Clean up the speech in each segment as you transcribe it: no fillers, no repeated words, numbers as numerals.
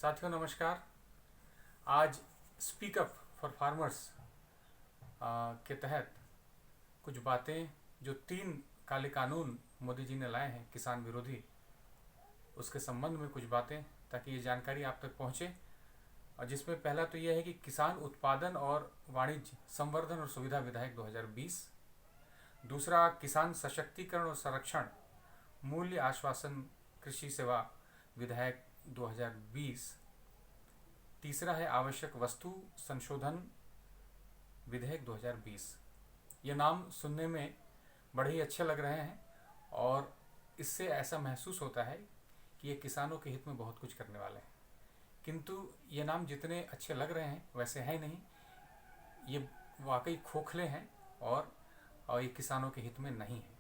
साथियों नमस्कार। आज स्पीक अप फॉर फार्मर्स के तहत कुछ बातें जो 3 काले कानून मोदी जी ने लाए हैं किसान विरोधी, उसके संबंध में कुछ बातें, ताकि ये जानकारी आप तक पहुँचे। और जिसमें पहला तो यह है कि किसान उत्पादन और वाणिज्य संवर्धन और सुविधा विधेयक 2020। दूसरा, किसान सशक्तिकरण और संरक्षण मूल्य आश्वासन कृषि सेवा विधेयक 2020। तीसरा है आवश्यक वस्तु संशोधन विधेयक 2020। ये नाम सुनने में बड़े ही अच्छे लग रहे हैं और इससे ऐसा महसूस होता है कि ये किसानों के हित में बहुत कुछ करने वाले हैं, किंतु ये नाम जितने अच्छे लग रहे हैं वैसे है नहीं। ये वाकई खोखले हैं और ये किसानों के हित में नहीं है।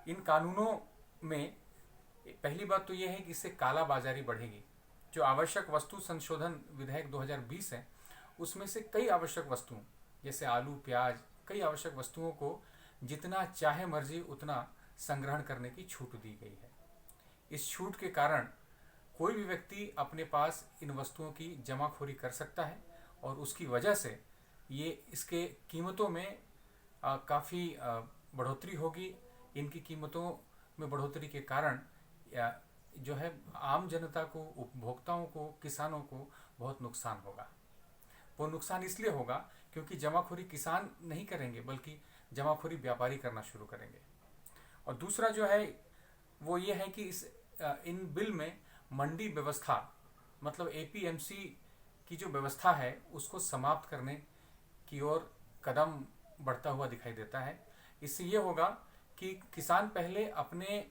इन कानूनों में पहली बात तो यह है कि इससे काला बाजारी बढ़ेगी। जो आवश्यक वस्तु संशोधन विधेयक 2020 है, उसमें से कई आवश्यक वस्तुओं जैसे आलू, प्याज, कई आवश्यक वस्तुओं को जितना चाहे मर्जी उतना संग्रहण करने की छूट दी गई है। इस छूट के कारण कोई भी व्यक्ति अपने पास इन वस्तुओं की जमाखोरी कर सकता है और उसकी वजह से ये इसके कीमतों में काफ़ी बढ़ोतरी होगी। इनकी कीमतों में बढ़ोतरी के कारण जो है आम जनता को, उपभोक्ताओं को, किसानों को बहुत नुकसान होगा। वो नुकसान इसलिए होगा क्योंकि जमाखोरी किसान नहीं करेंगे बल्कि जमाखोरी व्यापारी करना शुरू करेंगे। और दूसरा जो है वो ये है कि इन बिल में मंडी व्यवस्था मतलब एपीएमसी की जो व्यवस्था है उसको समाप्त करने की ओर कदम बढ़ता हुआ दिखाई देता है। इससे ये होगा कि किसान पहले अपने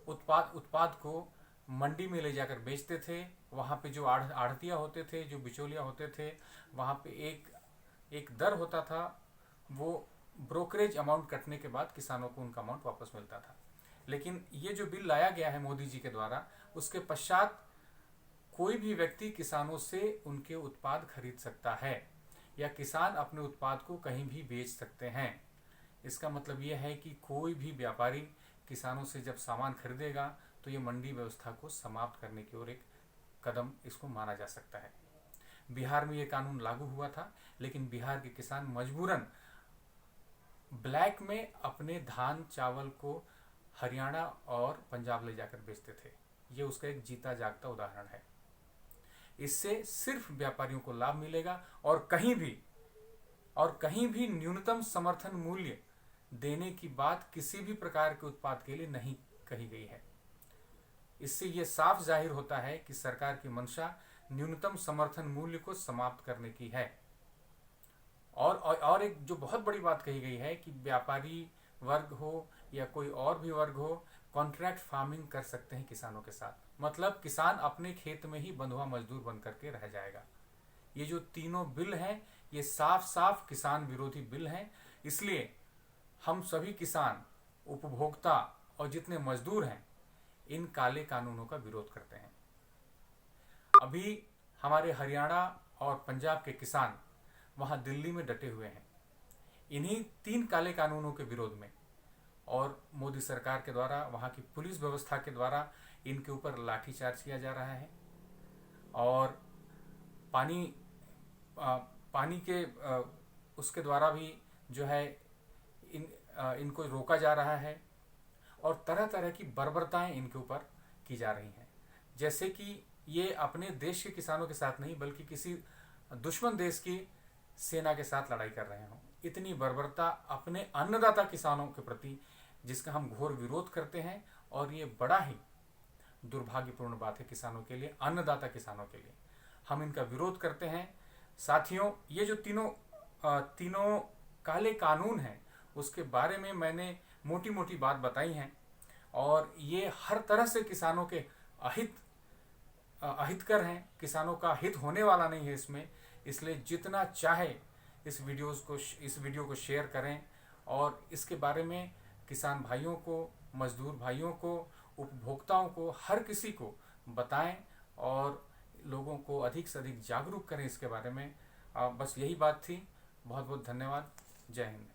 उत्पाद को मंडी में ले जाकर बेचते थे। वहाँ पे जो आढ़तिया होते थे, जो बिचौलिया होते थे, वहाँ पे एक दर होता था। वो ब्रोकरेज अमाउंट कटने के बाद किसानों को उनका अमाउंट वापस मिलता था। लेकिन ये जो बिल लाया गया है मोदी जी के द्वारा, उसके पश्चात कोई भी व्यक्ति किसानों से उनके उत्पाद खरीद सकता है या किसान अपने उत्पाद को कहीं भी बेच सकते हैं। इसका मतलब ये है कि कोई भी व्यापारी किसानों से जब सामान खरीदेगा तो ये मंडी व्यवस्था को समाप्त करने की ओर एक कदम इसको माना जा सकता है। बिहार में ये कानून लागू हुआ था, लेकिन बिहार के किसान मजबूरन ब्लैक में अपने धान चावल को हरियाणा और पंजाब ले जाकर बेचते थे। ये उसका एक जीता जागता उदाहरण है। इससे सिर्फ व्यापारियों को लाभ मिलेगा और कहीं भी न्यूनतम समर्थन मूल्य देने की बात किसी भी प्रकार के उत्पाद के लिए नहीं कही गई है। इससे यह साफ जाहिर होता है कि सरकार की मंशा न्यूनतम समर्थन मूल्य को समाप्त करने की है। और एक जो बहुत बड़ी बात कही गई है कि व्यापारी वर्ग हो या कोई और भी वर्ग हो, कॉन्ट्रैक्ट फार्मिंग कर सकते हैं किसानों के साथ। मतलब किसान अपने खेत में ही बंधुआ मजदूर बन करके रह जाएगा। ये जो तीनों बिल हैं ये साफ साफ किसान विरोधी बिल हैं। इसलिए हम सभी किसान, उपभोक्ता और जितने मजदूर हैं इन काले कानूनों का विरोध करते हैं। अभी हमारे हरियाणा और पंजाब के किसान वहां दिल्ली में डटे हुए हैं इन्हीं 3 काले कानूनों के विरोध में, और मोदी सरकार के द्वारा, वहां की पुलिस व्यवस्था के द्वारा इनके ऊपर लाठीचार्ज किया जा रहा है और पानी के उसके द्वारा भी जो है इनको रोका जा रहा है और तरह तरह की बर्बरताएं इनके ऊपर की जा रही हैं। जैसे कि ये अपने देश के किसानों के साथ नहीं बल्कि किसी दुश्मन देश की सेना के साथ लड़ाई कर रहे हों। इतनी बर्बरता अपने अन्नदाता किसानों के प्रति, जिसका हम घोर विरोध करते हैं। और ये बड़ा ही दुर्भाग्यपूर्ण बात है किसानों के लिए, अन्नदाता किसानों के लिए। हम इनका विरोध करते हैं। साथियों, ये जो तीनों काले कानून हैं उसके बारे में मैंने मोटी मोटी बात बताई हैं और ये हर तरह से किसानों के अहितकर हैं। किसानों का हित होने वाला नहीं है इसमें। इसलिए जितना चाहे इस वीडियो को शेयर करें और इसके बारे में किसान भाइयों को, मजदूर भाइयों को, उपभोक्ताओं को, हर किसी को बताएं और लोगों को अधिक से अधिक जागरूक करें इसके बारे में। बस यही बात थी। बहुत बहुत धन्यवाद। जय हिंद।